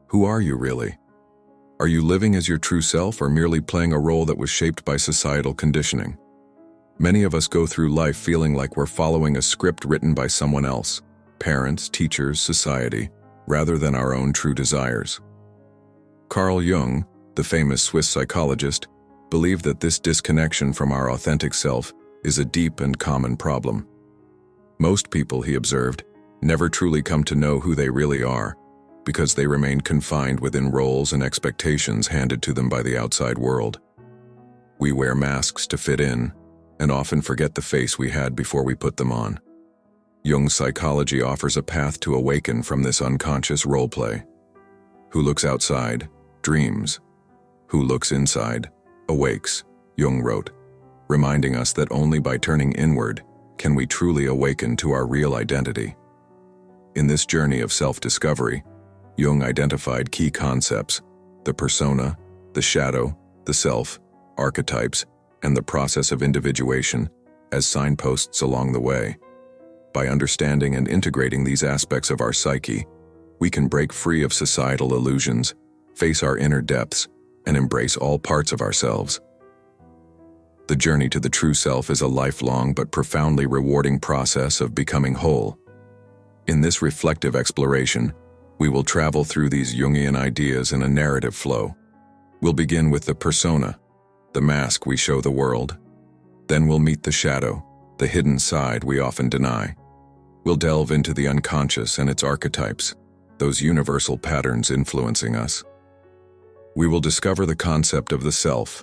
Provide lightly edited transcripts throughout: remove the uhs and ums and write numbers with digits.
Who are you really? Are you living as your true self or merely playing a role that was shaped by societal conditioning? Many of us go through life feeling like we're following a script written by someone else, parents, teachers, society, rather than our own true desires. Carl Jung, the famous Swiss psychologist, believed that this disconnection from our authentic self is a deep and common problem. Most people, he observed, never truly come to know who they really are because they remain confined within roles and expectations handed to them by the outside world. We wear masks to fit in and often forget the face we had before we put them on. Jung's psychology offers a path to awaken from this unconscious role-play. Who looks outside, dreams. Who looks inside, awakes, Jung wrote, reminding us that only by turning inward can we truly awaken to our real identity. In this journey of self-discovery, Jung identified key concepts: the persona, the shadow, the self, archetypes, and the process of individuation as signposts along the way. By understanding and integrating these aspects of our psyche, we can break free of societal illusions, face our inner depths, and embrace all parts of ourselves. The journey to the true self is a lifelong but profoundly rewarding process of becoming whole. In this reflective exploration, we will travel through these Jungian ideas in a narrative flow. We'll begin with the persona, the mask we show the world. Then we'll meet the shadow, the hidden side we often deny. We'll delve into the unconscious and its archetypes, those universal patterns influencing us. We will discover the concept of the self,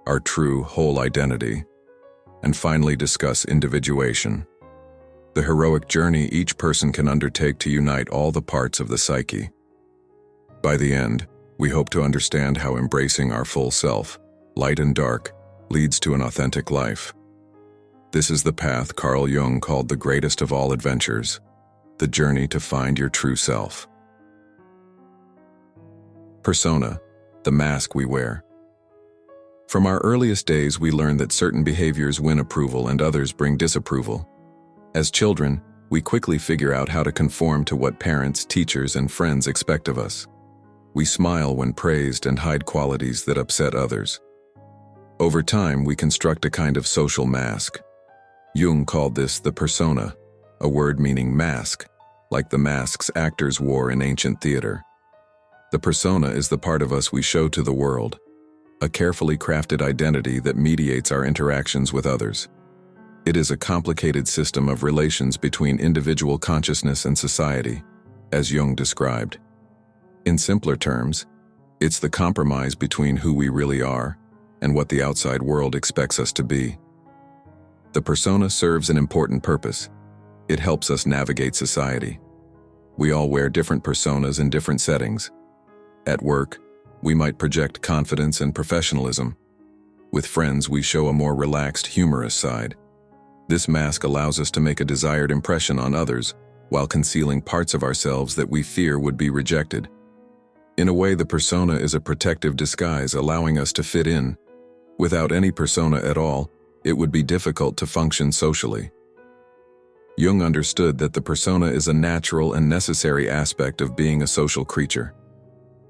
our true, whole identity, and finally discuss individuation, the heroic journey each person can undertake to unite all the parts of the psyche. By the end, we hope to understand how embracing our full self, light and dark, leads to an authentic life. This is the path Carl Jung called the greatest of all adventures, the journey to find your true self. Persona, the mask we wear. From our earliest days, we learn that certain behaviors win approval and others bring disapproval. As children, we quickly figure out how to conform to what parents, teachers, and friends expect of us. We smile when praised and hide qualities that upset others. Over time, we construct a kind of social mask. Jung called this the persona, a word meaning mask, like the masks actors wore in ancient theater. The persona is the part of us we show to the world, a carefully crafted identity that mediates our interactions with others. It is a complicated system of relations between individual consciousness and society, as Jung described. In simpler terms, it's the compromise between who we really are and what the outside world expects us to be. The persona serves an important purpose. It helps us navigate society. We all wear different personas in different settings. At work, we might project confidence and professionalism. With friends, we show a more relaxed, humorous side. This mask allows us to make a desired impression on others while concealing parts of ourselves that we fear would be rejected. In a way, the persona is a protective disguise, allowing us to fit in. Without any persona at all, it would be difficult to function socially. Jung understood that the persona is a natural and necessary aspect of being a social creature.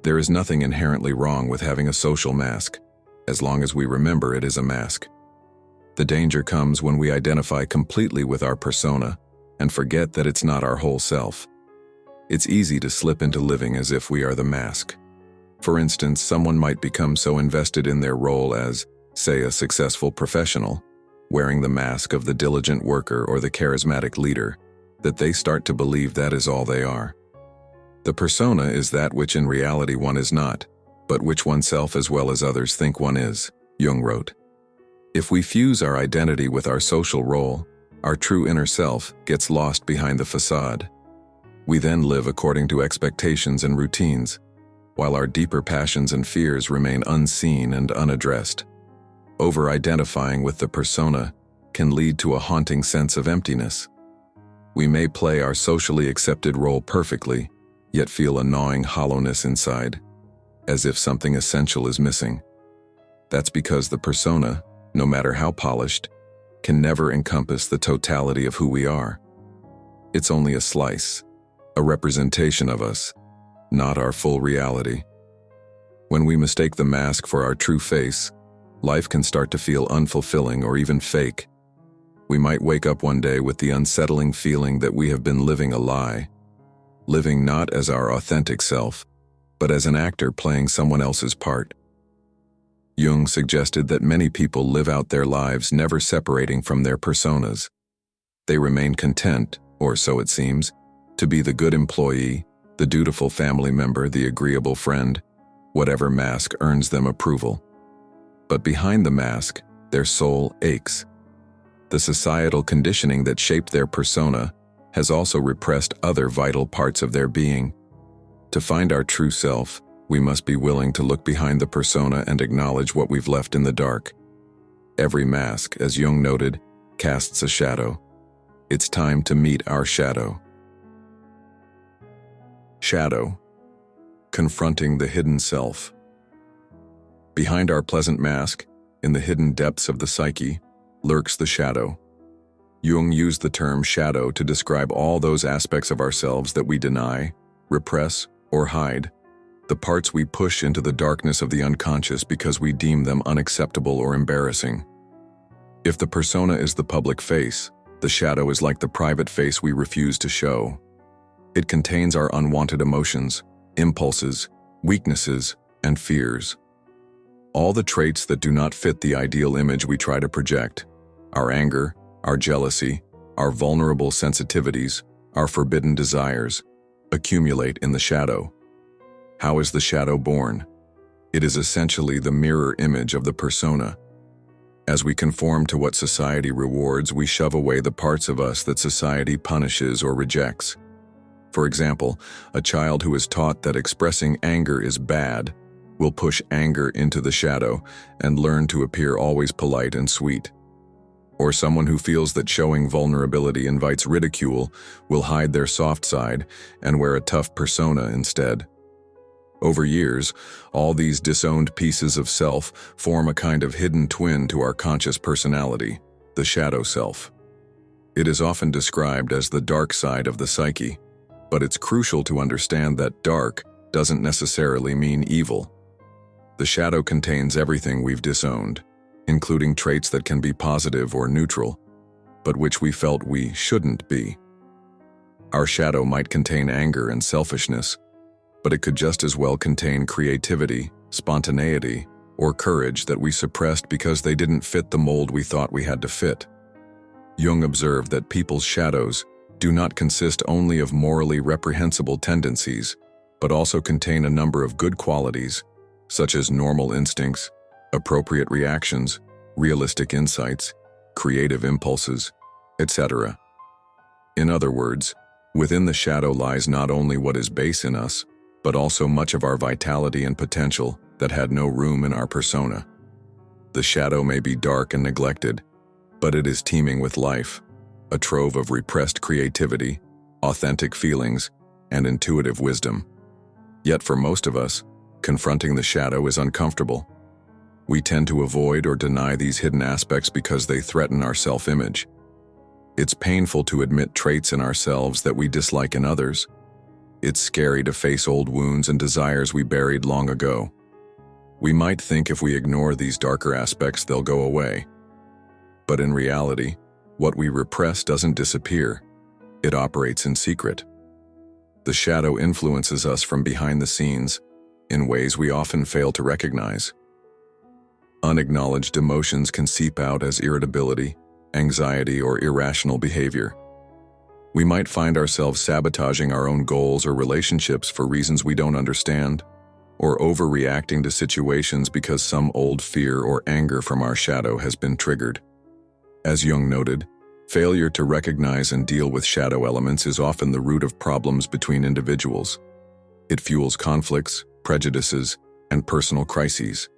There is nothing inherently wrong with having a social mask, as long as we remember it is a mask. The danger comes when we identify completely with our persona and forget that it's not our whole self. It's easy to slip into living as if we are the mask. For instance, someone might become so invested in their role as, say, a successful professional, wearing the mask of the diligent worker or the charismatic leader, that they start to believe that is all they are. The persona is that which in reality one is not, but which oneself as well as others think one is, Jung wrote. If we fuse our identity with our social role, our true inner self gets lost behind the facade. We then live according to expectations and routines, while our deeper passions and fears remain unseen and unaddressed. Over-identifying with the persona can lead to a haunting sense of emptiness. We may play our socially accepted role perfectly, yet feel a gnawing hollowness inside, as if something essential is missing. That's because the persona, no matter how polished, can never encompass the totality of who we are. It's only a slice, a representation of us, not our full reality. When we mistake the mask for our true face, life can start to feel unfulfilling or even fake. We might wake up one day with the unsettling feeling that we have been living a lie, living not as our authentic self, but as an actor playing someone else's part. Jung suggested that many people live out their lives never separating from their personas. They remain content, or so it seems, to be the good employee, the dutiful family member, the agreeable friend, whatever mask earns them approval. But behind the mask, their soul aches. The societal conditioning that shaped their persona has also repressed other vital parts of their being. To find our true self, we must be willing to look behind the persona and acknowledge what we've left in the dark. Every mask, as Jung noted, casts a shadow. It's time to meet our shadow. Shadow. Confronting the hidden self. Behind our pleasant mask, in the hidden depths of the psyche, lurks the shadow. Jung used the term shadow to describe all those aspects of ourselves that we deny, repress, or hide, the parts we push into the darkness of the unconscious because we deem them unacceptable or embarrassing. If the persona is the public face, the shadow is like the private face we refuse to show. It contains our unwanted emotions, impulses, weaknesses, and fears. All the traits that do not fit the ideal image we try to project, our anger, our jealousy, our vulnerable sensitivities, our forbidden desires, accumulate in the shadow. How is the shadow born? It is essentially the mirror image of the persona. As we conform to what society rewards, we shove away the parts of us that society punishes or rejects. For example, a child who is taught that expressing anger is bad will push anger into the shadow and learn to appear always polite and sweet. Or someone who feels that showing vulnerability invites ridicule will hide their soft side and wear a tough persona instead. Over years, all these disowned pieces of self form a kind of hidden twin to our conscious personality, the shadow self. It is often described as the dark side of the psyche, but it's crucial to understand that dark doesn't necessarily mean evil. The shadow contains everything we've disowned, including traits that can be positive or neutral, but which we felt we shouldn't be. Our shadow might contain anger and selfishness, but it could just as well contain creativity, spontaneity, or courage that we suppressed because they didn't fit the mold we thought we had to fit. Jung observed that people's shadows do not consist only of morally reprehensible tendencies, but also contain a number of good qualities, such as normal instincts, appropriate reactions, realistic insights, creative impulses, etc. In other words, within the shadow lies not only what is base in us, but also much of our vitality and potential that had no room in our persona. The shadow may be dark and neglected, but it is teeming with life, a trove of repressed creativity, authentic feelings, and intuitive wisdom. Yet for most of us, confronting the shadow is uncomfortable. We tend to avoid or deny these hidden aspects because they threaten our self-image. It's painful to admit traits in ourselves that we dislike in others. It's scary to face old wounds and desires we buried long ago. We might think if we ignore these darker aspects, they'll go away. But in reality, what we repress doesn't disappear. It operates in secret. The shadow influences us from behind the scenes in ways we often fail to recognize. Unacknowledged emotions can seep out as irritability, anxiety, or irrational behavior. We might find ourselves sabotaging our own goals or relationships for reasons we don't understand, or overreacting to situations because some old fear or anger from our shadow has been triggered. As Jung noted, failure to recognize and deal with shadow elements is often the root of problems between individuals. It fuels conflicts, prejudices, and personal crises.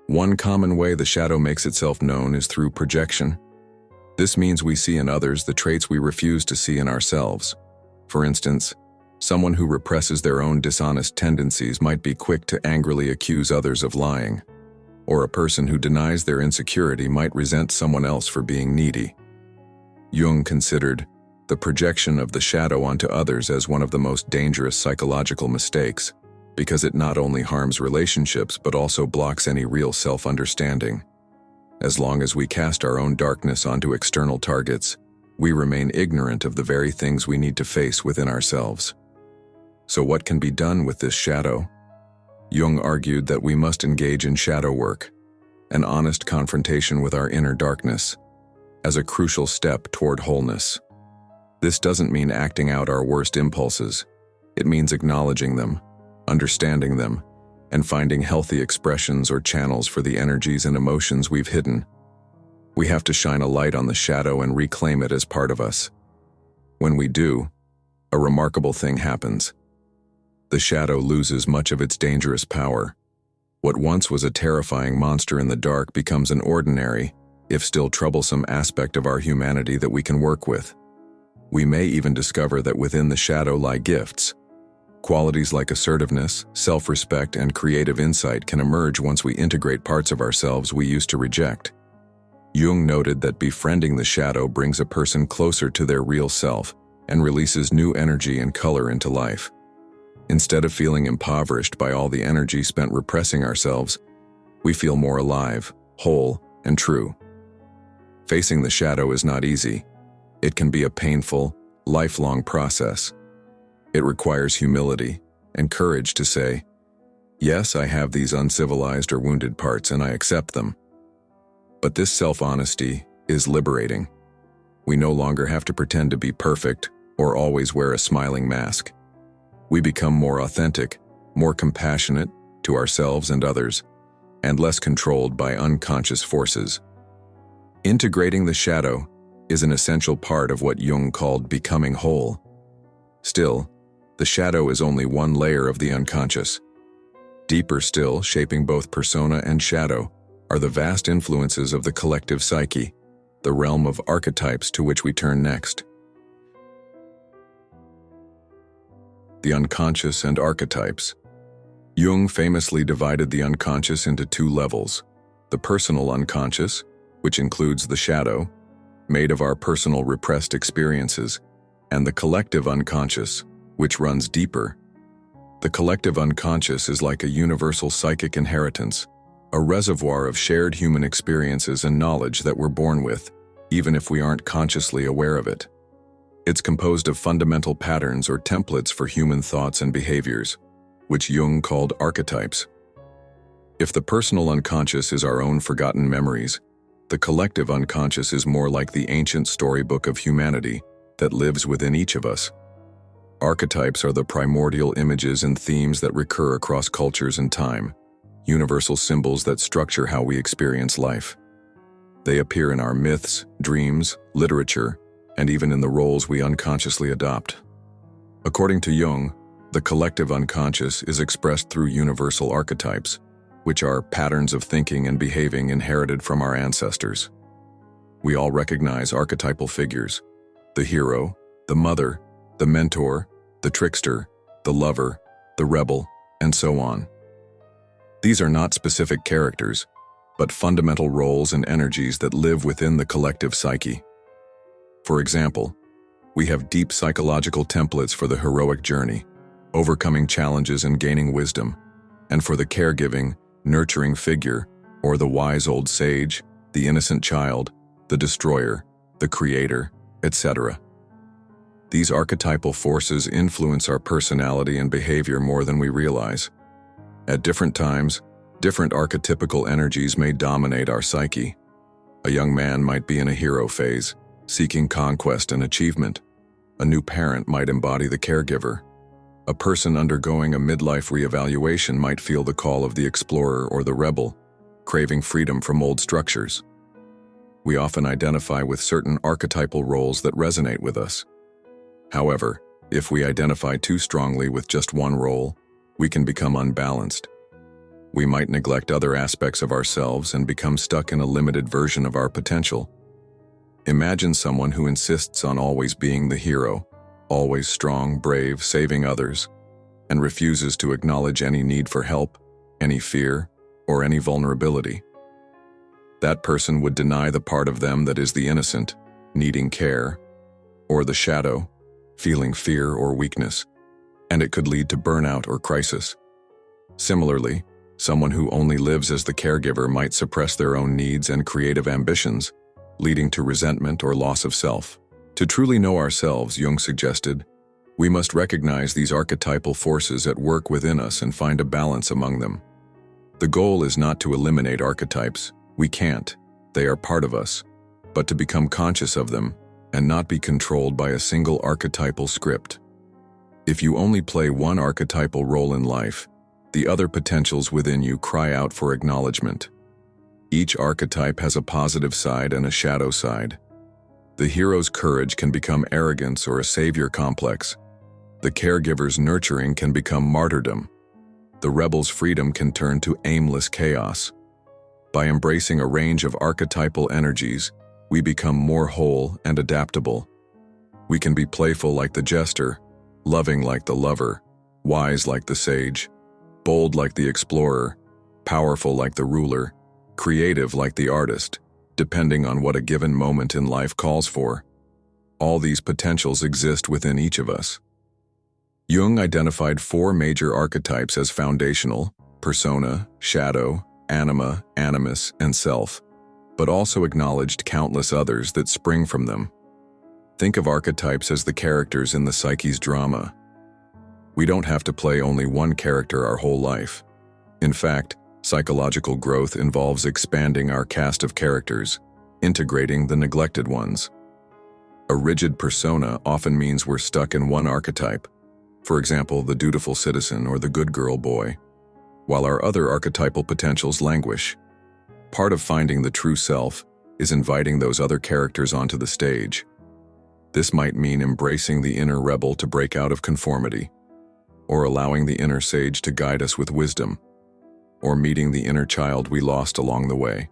One common way the shadow makes itself known is through projection. This means we see in others the traits we refuse to see in ourselves. For instance, someone who represses their own dishonest tendencies might be quick to angrily accuse others of lying, or a person who denies their insecurity might resent someone else for being needy. Jung considered the projection of the shadow onto others as one of the most dangerous psychological mistakes, because it not only harms relationships but also blocks any real self-understanding. As long as we cast our own darkness onto external targets, we remain ignorant of the very things we need to face within ourselves. So what can be done with this shadow? Jung argued that we must engage in shadow work, an honest confrontation with our inner darkness, as a crucial step toward wholeness. This doesn't mean acting out our worst impulses. It means acknowledging them, understanding them, and finding healthy expressions or channels for the energies and emotions we've hidden. We have to shine a light on the shadow and reclaim it as part of us. When we do, a remarkable thing happens. The shadow loses much of its dangerous power. What once was a terrifying monster in the dark becomes an ordinary, if still troublesome aspect of our humanity that we can work with. We may even discover that within the shadow lie gifts. Qualities like assertiveness, self-respect, and creative insight can emerge once we integrate parts of ourselves we used to reject. Jung noted that befriending the shadow brings a person closer to their real self and releases new energy and color into life. Instead of feeling impoverished by all the energy spent repressing ourselves, we feel more alive, whole, and true. Facing the shadow is not easy. It can be a painful, lifelong process. It requires humility and courage to say, yes, I have these uncivilized or wounded parts and I accept them. But this self-honesty is liberating. We no longer have to pretend to be perfect or always wear a smiling mask. We become more authentic, more compassionate to ourselves and others, and less controlled by unconscious forces. Integrating the shadow is an essential part of what Jung called becoming whole. Still, the shadow is only one layer of the unconscious. Deeper still, shaping both persona and shadow, are the vast influences of the collective psyche, the realm of archetypes to which we turn next. The unconscious and archetypes. Jung famously divided the unconscious into two levels: the personal unconscious, which includes the shadow, made of our personal repressed experiences, and the collective unconscious, which runs deeper. The collective unconscious is like a universal psychic inheritance, a reservoir of shared human experiences and knowledge that we're born with, even if we aren't consciously aware of it. It's composed of fundamental patterns or templates for human thoughts and behaviors, which Jung called archetypes. If the personal unconscious is our own forgotten memories, the collective unconscious is more like the ancient storybook of humanity that lives within each of us. Archetypes are the primordial images and themes that recur across cultures and time, universal symbols that structure how we experience life. They appear in our myths, dreams, literature, and even in the roles we unconsciously adopt. According to Jung, the collective unconscious is expressed through universal archetypes, which are patterns of thinking and behaving inherited from our ancestors. We all recognize archetypal figures: the hero, the mother, the mentor, the trickster, the lover, the rebel, and so on. These are not specific characters, but fundamental roles and energies that live within the collective psyche. For example, we have deep psychological templates for the heroic journey, overcoming challenges and gaining wisdom, and for the caregiving, nurturing figure, or the wise old sage, the innocent child, the destroyer, the creator, etc. These archetypal forces influence our personality and behavior more than we realize. At different times, different archetypical energies may dominate our psyche. A young man might be in a hero phase, seeking conquest and achievement. A new parent might embody the caregiver. A person undergoing a midlife reevaluation might feel the call of the explorer or the rebel, craving freedom from old structures. We often identify with certain archetypal roles that resonate with us. However, if we identify too strongly with just one role, we can become unbalanced. We might neglect other aspects of ourselves and become stuck in a limited version of our potential. Imagine someone who insists on always being the hero, always strong, brave, saving others, and refuses to acknowledge any need for help, any fear, or any vulnerability. That person would deny the part of them that is the innocent, needing care, or the shadow, feeling fear or weakness, and it could lead to burnout or crisis. Similarly, someone who only lives as the caregiver might suppress their own needs and creative ambitions, leading to resentment or loss of self. To truly know ourselves, Jung suggested, we must recognize these archetypal forces at work within us and find a balance among them. The goal is not to eliminate archetypes. We can't. They are part of us. But to become conscious of them and not be controlled by a single archetypal script. If you only play one archetypal role in life, the other potentials within you cry out for acknowledgement. Each archetype has a positive side and a shadow side. The hero's courage can become arrogance or a savior complex. The caregiver's nurturing can become martyrdom. The rebel's freedom can turn to aimless chaos. By embracing a range of archetypal energies, we become more whole and adaptable. We can be playful like the jester, loving like the lover, wise like the sage, bold like the explorer, powerful like the ruler, creative like the artist, depending on what a given moment in life calls for. All these potentials exist within each of us. Jung identified 4 major archetypes as foundational: persona, shadow, anima, animus, and self, but also acknowledged countless others that spring from them. Think of archetypes as the characters in the psyche's drama. We don't have to play only one character our whole life. In fact, psychological growth involves expanding our cast of characters, integrating the neglected ones. A rigid persona often means we're stuck in one archetype, for example, the dutiful citizen or the good girl boy, while our other archetypal potentials languish. Part of finding the true self is inviting those other characters onto the stage. This might mean embracing the inner rebel to break out of conformity, or allowing the inner sage to guide us with wisdom, or meeting the inner child we lost along the way.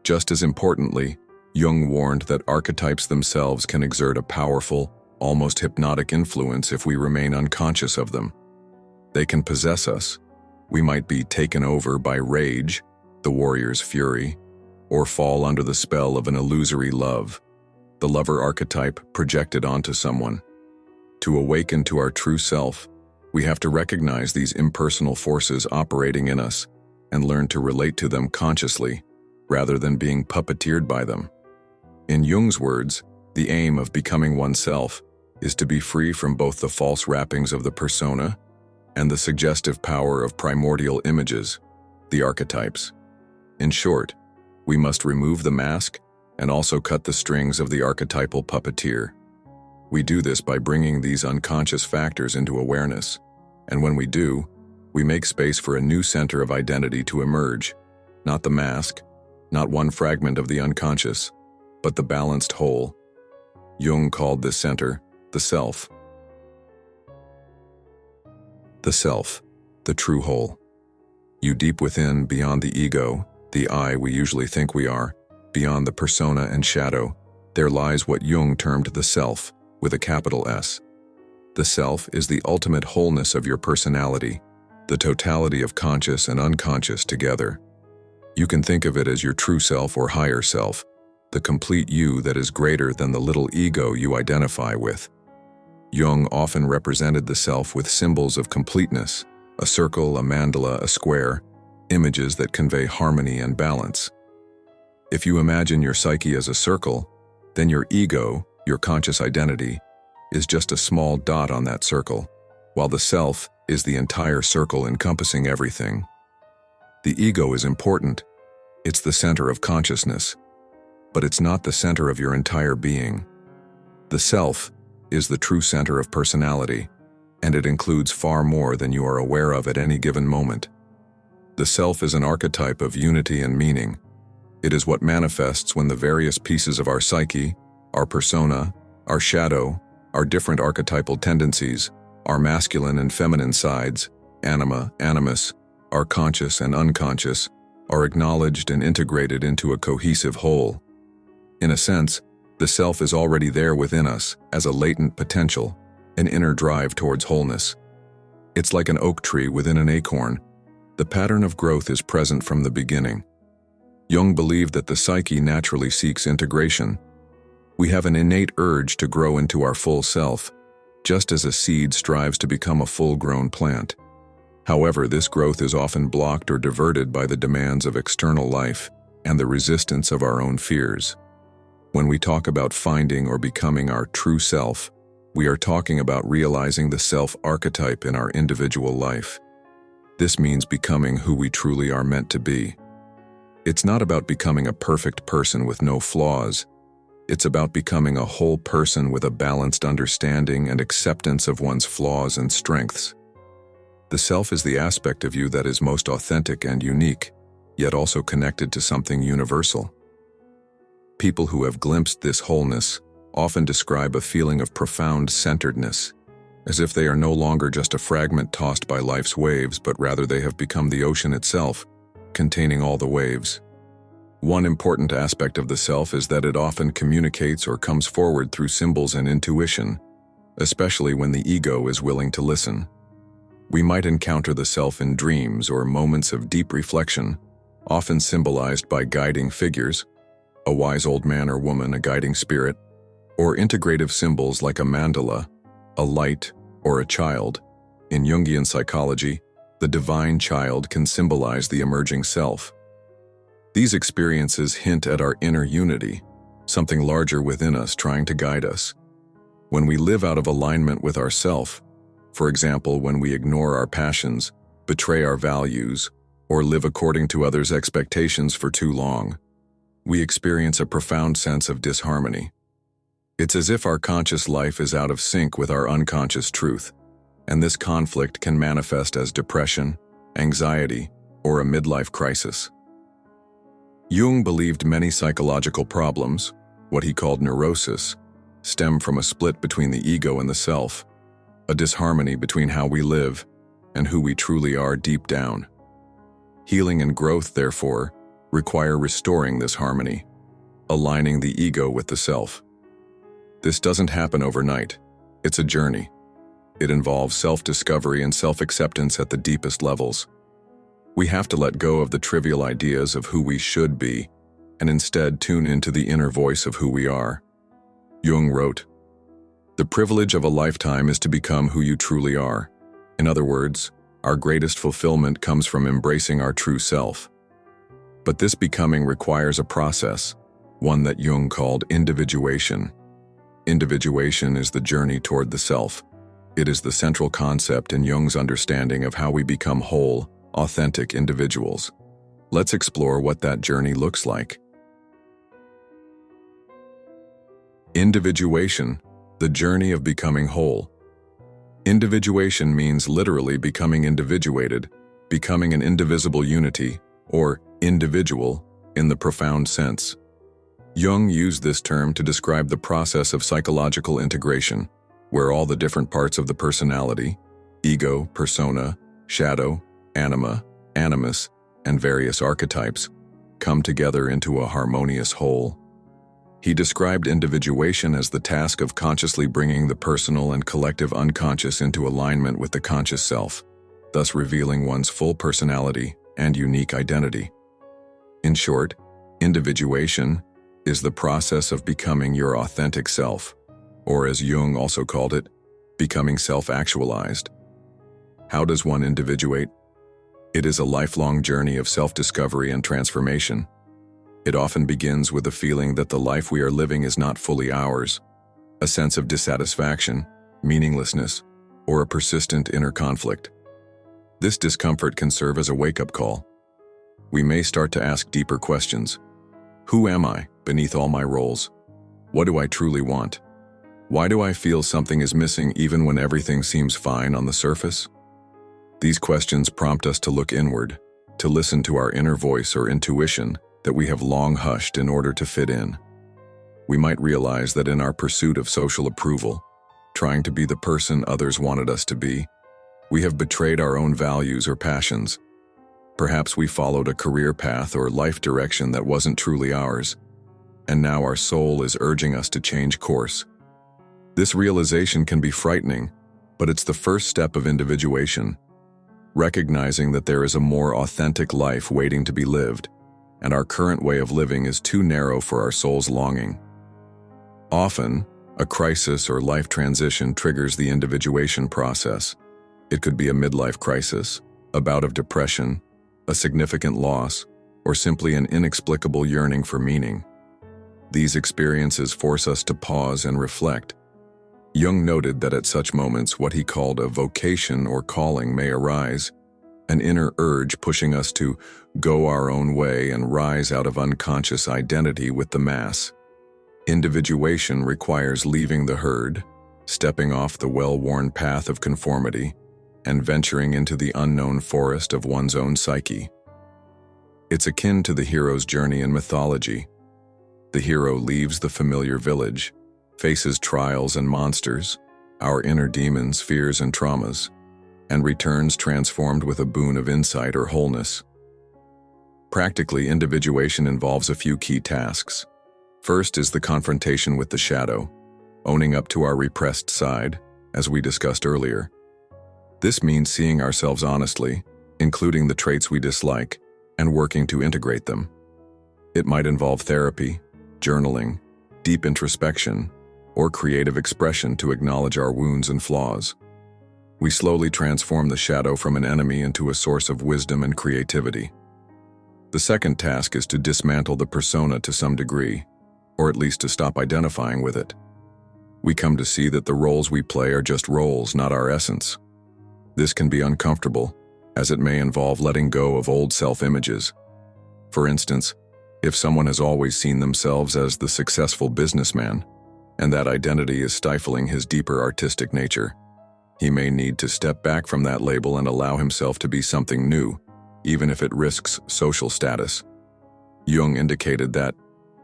Just as importantly, Jung warned that archetypes themselves can exert a powerful, almost hypnotic influence if we remain unconscious of them. They can possess us. We might be taken over by rage, the warrior's fury, or fall under the spell of an illusory love, the lover archetype projected onto someone. To awaken to our true self, we have to recognize these impersonal forces operating in us and learn to relate to them consciously, rather than being puppeteered by them. In Jung's words, the aim of becoming oneself is to be free from both the false wrappings of the persona and the suggestive power of primordial images, the archetypes. In short, we must remove the mask and also cut the strings of the archetypal puppeteer. We do this by bringing these unconscious factors into awareness, and when we do, we make space for a new center of identity to emerge, not the mask, not one fragment of the unconscious, but the balanced whole. Jung called this center the self. The self, the true whole. You deep within, beyond the ego, the I we usually think we are, beyond the persona and shadow, there lies what Jung termed the self, with a capital S. The self is the ultimate wholeness of your personality, the totality of conscious and unconscious together. You can think of it as your true self or higher self, the complete you that is greater than the little ego you identify with. Jung often represented the self with symbols of completeness, a circle, a mandala, a square, images that convey harmony and balance. If you imagine your psyche as a circle, then your ego, your conscious identity, is just a small dot on that circle, while the self is the entire circle encompassing everything. The ego is important. It's the center of consciousness, but it's not the center of your entire being. The self is the true center of personality, and it includes far more than you are aware of at any given moment. The self is an archetype of unity and meaning. It is what manifests when the various pieces of our psyche, our persona, our shadow, our different archetypal tendencies, our masculine and feminine sides, anima, animus, our conscious and unconscious, are acknowledged and integrated into a cohesive whole. In a sense, the self is already there within us as a latent potential, an inner drive towards wholeness. It's like an oak tree within an acorn. The pattern of growth is present from the beginning. Jung believed that the psyche naturally seeks integration. We have an innate urge to grow into our full self, just as a seed strives to become a full-grown plant. However, this growth is often blocked or diverted by the demands of external life and the resistance of our own fears. When we talk about finding or becoming our true self, we are talking about realizing the self-archetype in our individual life. This means becoming who we truly are meant to be. It's not about becoming a perfect person with no flaws. It's about becoming a whole person with a balanced understanding and acceptance of one's flaws and strengths. The self is the aspect of you that is most authentic and unique, yet also connected to something universal. People who have glimpsed this wholeness often describe a feeling of profound centeredness, as if they are no longer just a fragment tossed by life's waves, but rather they have become the ocean itself, containing all the waves. One important aspect of the self is that it often communicates or comes forward through symbols and intuition, especially when the ego is willing to listen. We might encounter the self in dreams or moments of deep reflection, often symbolized by guiding figures, a wise old man or woman, a guiding spirit, or integrative symbols like a mandala, a light, or a child. In Jungian psychology, the divine child can symbolize the emerging self. These experiences hint at our inner unity, something larger within us trying to guide us. When we live out of alignment with ourself, for example, when we ignore our passions, betray our values, or live according to others' expectations for too long, we experience a profound sense of disharmony. It's as if our conscious life is out of sync with our unconscious truth, and this conflict can manifest as depression, anxiety, or a midlife crisis. Jung believed many psychological problems, what he called neurosis, stem from a split between the ego and the self, a disharmony between how we live and who we truly are deep down. Healing and growth, therefore, require restoring this harmony, aligning the ego with the self. This doesn't happen overnight. It's a journey. It involves self-discovery and self-acceptance at the deepest levels. We have to let go of the trivial ideas of who we should be and instead tune into the inner voice of who we are. Jung wrote, "The privilege of a lifetime is to become who you truly are. In other words, our greatest fulfillment comes from embracing our true self. But this becoming requires a process, one that Jung called individuation. Individuation is the journey toward the self. It is the central concept in Jung's understanding of how we become whole, authentic individuals. Let's explore what that journey looks like. Individuation, the journey of becoming whole. Individuation means literally becoming individuated, becoming an indivisible unity, or individual, in the profound sense. Jung used this term to describe the process of psychological integration, where all the different parts of the personality, ego, persona, shadow, anima, animus, and various archetypes, come together into a harmonious whole. He described individuation as the task of consciously bringing the personal and collective unconscious into alignment with the conscious self, thus revealing one's full personality and unique identity. In short, individuation is the process of becoming your authentic self, or as Jung also called it, becoming self-actualized. How does one individuate? It is a lifelong journey of self-discovery and transformation. It often begins with the feeling that the life we are living is not fully ours, a sense of dissatisfaction, meaninglessness, or a persistent inner conflict. This discomfort can serve as a wake-up call. We may start to ask deeper questions. Who am I beneath all my roles? What do I truly want? Why do I feel something is missing even when everything seems fine on the surface? These questions prompt us to look inward, to listen to our inner voice or intuition that we have long hushed in order to fit in. We might realize that in our pursuit of social approval, trying to be the person others wanted us to be, we have betrayed our own values or passions. Perhaps we followed a career path or life direction that wasn't truly ours, and now our soul is urging us to change course. This realization can be frightening, but it's the first step of individuation, recognizing that there is a more authentic life waiting to be lived, and our current way of living is too narrow for our soul's longing. Often, a crisis or life transition triggers the individuation process. It could be a midlife crisis, a bout of depression, a significant loss, or simply an inexplicable yearning for meaning. These experiences force us to pause and reflect. Jung noted that at such moments what he called a vocation or calling may arise, an inner urge pushing us to go our own way and rise out of unconscious identity with the mass. Individuation requires leaving the herd, stepping off the well-worn path of conformity, and venturing into the unknown forest of one's own psyche. It's akin to the hero's journey in mythology. The hero leaves the familiar village, faces trials and monsters, our inner demons, fears, and traumas, and returns transformed with a boon of insight or wholeness. Practically, individuation involves a few key tasks. First is the confrontation with the shadow, owning up to our repressed side, as we discussed earlier. This means seeing ourselves honestly, including the traits we dislike, and working to integrate them. It might involve therapy, journaling, deep introspection, or creative expression to acknowledge our wounds and flaws. We slowly transform the shadow from an enemy into a source of wisdom and creativity. The second task is to dismantle the persona to some degree, or at least to stop identifying with it. We come to see that the roles we play are just roles, not our essence. This can be uncomfortable, as it may involve letting go of old self-images. For instance, if someone has always seen themselves as the successful businessman, and that identity is stifling his deeper artistic nature, he may need to step back from that label and allow himself to be something new, even if it risks social status. Jung indicated that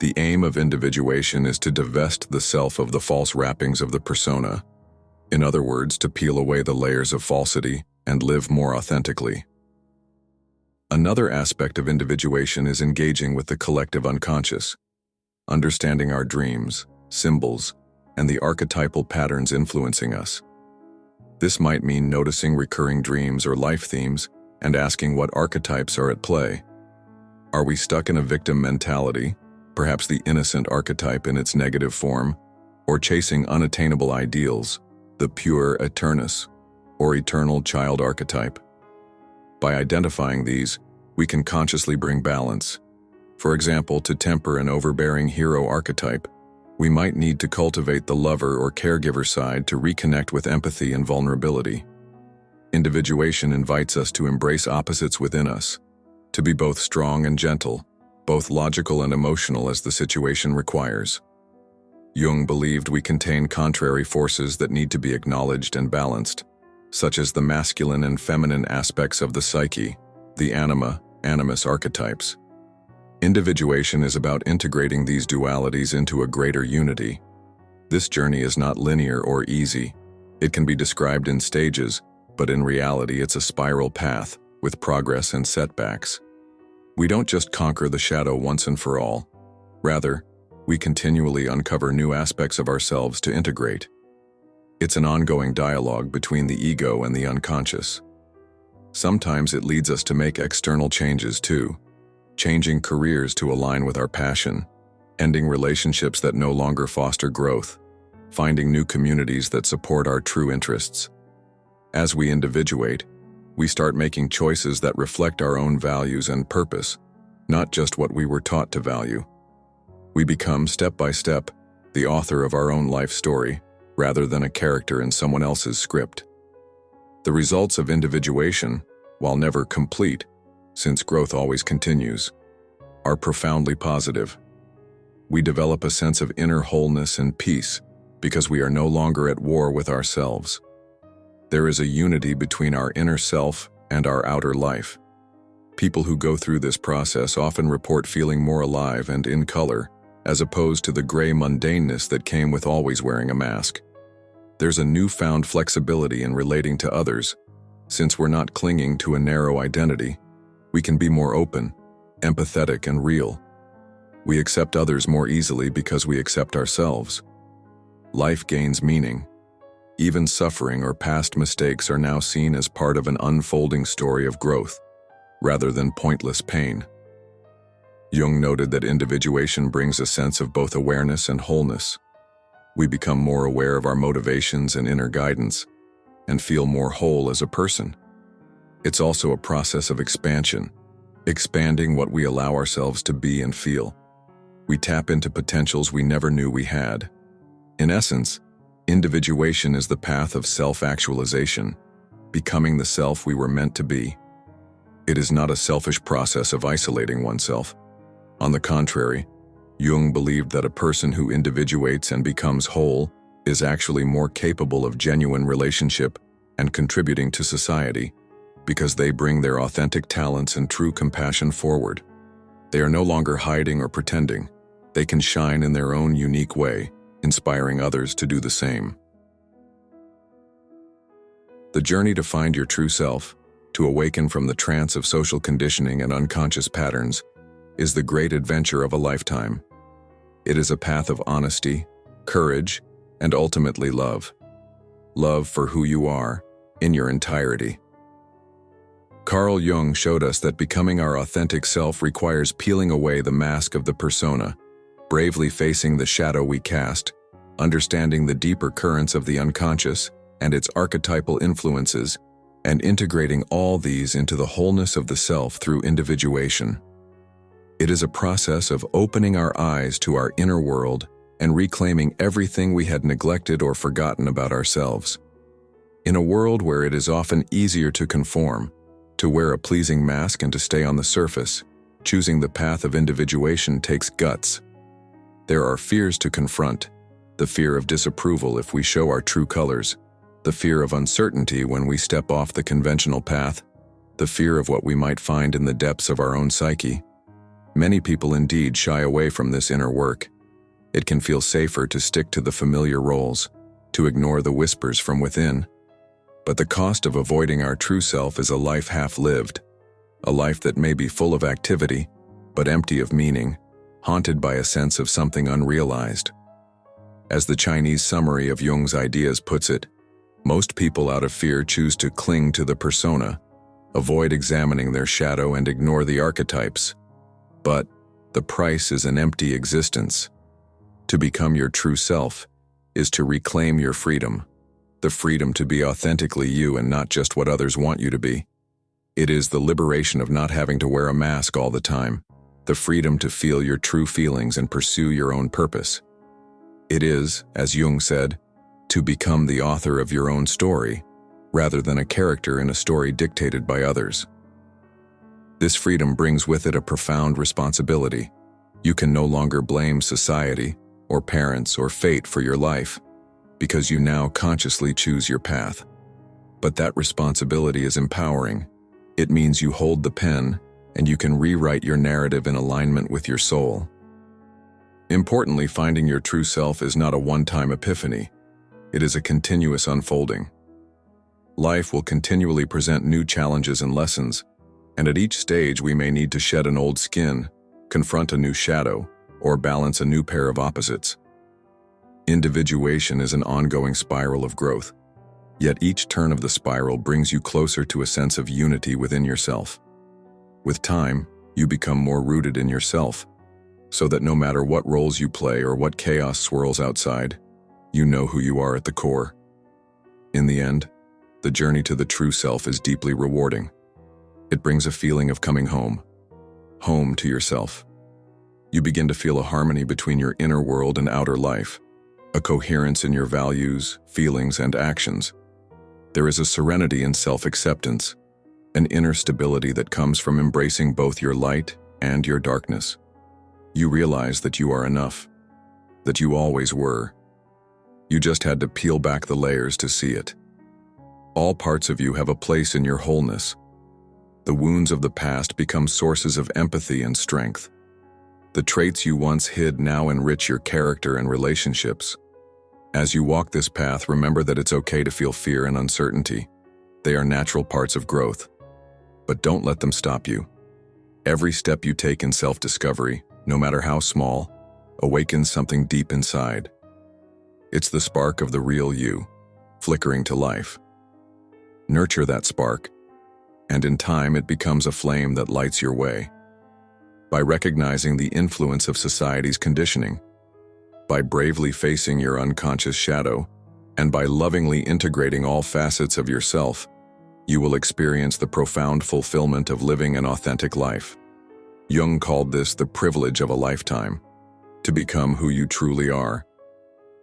the aim of individuation is to divest the self of the false wrappings of the persona. In other words, to peel away the layers of falsity and live more authentically. Another aspect of individuation is engaging with the collective unconscious, understanding our dreams, symbols, and the archetypal patterns influencing us. This might mean noticing recurring dreams or life themes and asking what archetypes are at play. Are we stuck in a victim mentality, perhaps the innocent archetype in its negative form, or chasing unattainable ideals, the pure eternus, or eternal child archetype? By identifying these, we can consciously bring balance. For example, to temper an overbearing hero archetype, we might need to cultivate the lover or caregiver side to reconnect with empathy and vulnerability. Individuation invites us to embrace opposites within us, to be both strong and gentle, both logical and emotional as the situation requires. Jung believed we contain contrary forces that need to be acknowledged and balanced, such as the masculine and feminine aspects of the psyche, the anima, animus archetypes. Individuation is about integrating these dualities into a greater unity. This journey is not linear or easy. It can be described in stages, but in reality it's a spiral path, with progress and setbacks. We don't just conquer the shadow once and for all. Rather, we continually uncover new aspects of ourselves to integrate. It's an ongoing dialogue between the ego and the unconscious. Sometimes it leads us to make external changes too, changing careers to align with our passion, ending relationships that no longer foster growth, finding new communities that support our true interests. As we individuate, we start making choices that reflect our own values and purpose, not just what we were taught to value. We become, step by step, the author of our own life story, rather than a character in someone else's script. The results of individuation, while never complete, since growth always continues, are profoundly positive. We develop a sense of inner wholeness and peace because we are no longer at war with ourselves. There is a unity between our inner self and our outer life. People who go through this process often report feeling more alive and in color, as opposed to the gray mundaneness that came with always wearing a mask. There's a newfound flexibility in relating to others. Since we're not clinging to a narrow identity, we can be more open, empathetic, and real. We accept others more easily because we accept ourselves. Life gains meaning. Even suffering or past mistakes are now seen as part of an unfolding story of growth, rather than pointless pain. Jung noted that individuation brings a sense of both awareness and wholeness. We become more aware of our motivations and inner guidance, and feel more whole as a person. It's also a process of expansion, expanding what we allow ourselves to be and feel. We tap into potentials we never knew we had. In essence, individuation is the path of self-actualization, becoming the self we were meant to be. It is not a selfish process of isolating oneself. On the contrary, Jung believed that a person who individuates and becomes whole is actually more capable of genuine relationship and contributing to society, because they bring their authentic talents and true compassion forward. They are no longer hiding or pretending. They can shine in their own unique way, inspiring others to do the same. The journey to find your true self, to awaken from the trance of social conditioning and unconscious patterns, is the great adventure of a lifetime. It is a path of honesty, courage, and ultimately love. Love for who you are, in your entirety. Carl Jung showed us that becoming our authentic self requires peeling away the mask of the persona, bravely facing the shadow we cast, understanding the deeper currents of the unconscious and its archetypal influences, and integrating all these into the wholeness of the self through individuation. It is a process of opening our eyes to our inner world and reclaiming everything we had neglected or forgotten about ourselves. In a world where it is often easier to conform, to wear a pleasing mask and to stay on the surface, choosing the path of individuation takes guts. There are fears to confront: the fear of disapproval if we show our true colors, the fear of uncertainty when we step off the conventional path, the fear of what we might find in the depths of our own psyche. Many people indeed shy away from this inner work. It can feel safer to stick to the familiar roles, to ignore the whispers from within. But the cost of avoiding our true self is a life half-lived, a life that may be full of activity, but empty of meaning, haunted by a sense of something unrealized. As the Chinese summary of Jung's ideas puts it, most people out of fear choose to cling to the persona, avoid examining their shadow and ignore the archetypes. But the price is an empty existence. To become your true self is to reclaim your freedom, the freedom to be authentically you and not just what others want you to be. It is the liberation of not having to wear a mask all the time, the freedom to feel your true feelings and pursue your own purpose. It is, as Jung said, to become the author of your own story, rather than a character in a story dictated by others. This freedom brings with it a profound responsibility. You can no longer blame society, or parents, or fate for your life, because you now consciously choose your path. But that responsibility is empowering. It means you hold the pen, and you can rewrite your narrative in alignment with your soul. Importantly, finding your true self is not a one-time epiphany. It is a continuous unfolding. Life will continually present new challenges and lessons, and at each stage we may need to shed an old skin, confront a new shadow, or balance a new pair of opposites. Individuation is an ongoing spiral of growth, yet each turn of the spiral brings you closer to a sense of unity within yourself. With time, you become more rooted in yourself, so that no matter what roles you play or what chaos swirls outside, you know who you are at the core. In the end, the journey to the true self is deeply rewarding. It brings a feeling of coming home to yourself. You begin to feel a harmony between your inner world and outer life, a coherence in your values, feelings, and actions. There is a serenity in self-acceptance, an inner stability that comes from embracing both your light and your darkness. You realize that you are enough, that you always were. You just had to peel back the layers to see it. All parts of you have a place in your wholeness. The wounds of the past become sources of empathy and strength. The traits you once hid now enrich your character and relationships. As you walk this path, remember that it's okay to feel fear and uncertainty. They are natural parts of growth. But don't let them stop you. Every step you take in self-discovery, no matter how small, awakens something deep inside. It's the spark of the real you, flickering to life. Nurture that spark, and in time it becomes a flame that lights your way. By recognizing the influence of society's conditioning, By bravely facing your unconscious shadow, and by lovingly integrating all facets of yourself, you will experience the profound fulfillment of living an authentic life. Jung called this the privilege of a lifetime, to become who you truly are.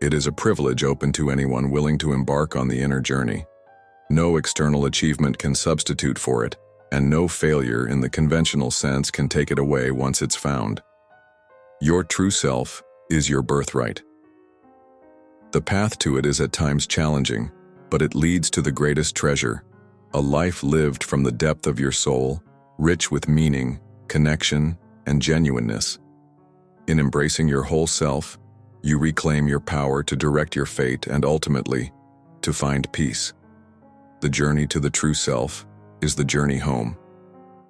It is a privilege open to anyone willing to embark on the inner journey. No external achievement can substitute for it, and no failure in the conventional sense can take it away once it's found. Your true self is your birthright. The path to it is at times challenging, but it leads to the greatest treasure, a life lived from the depth of your soul, rich with meaning, connection, and genuineness. In embracing your whole self, you reclaim your power to direct your fate and ultimately, to find peace. The journey to the true self is the journey home.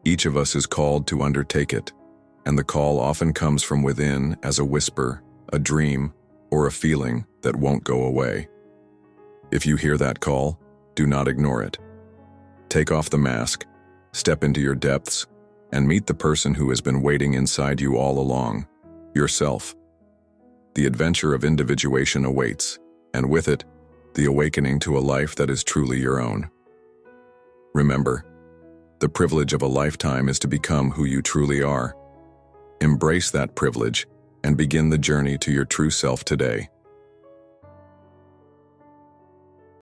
Each of us is called to undertake it, and the call often comes from within as a whisper, a dream, or a feeling that won't go away. If you hear that call, do not ignore it. Take off the mask, step into your depths, and meet the person who has been waiting inside you all along, yourself. The adventure of individuation awaits, and with it, the awakening to a life that is truly your own. Remember, the privilege of a lifetime is to become who you truly are. Embrace that privilege and begin the journey to your true self today.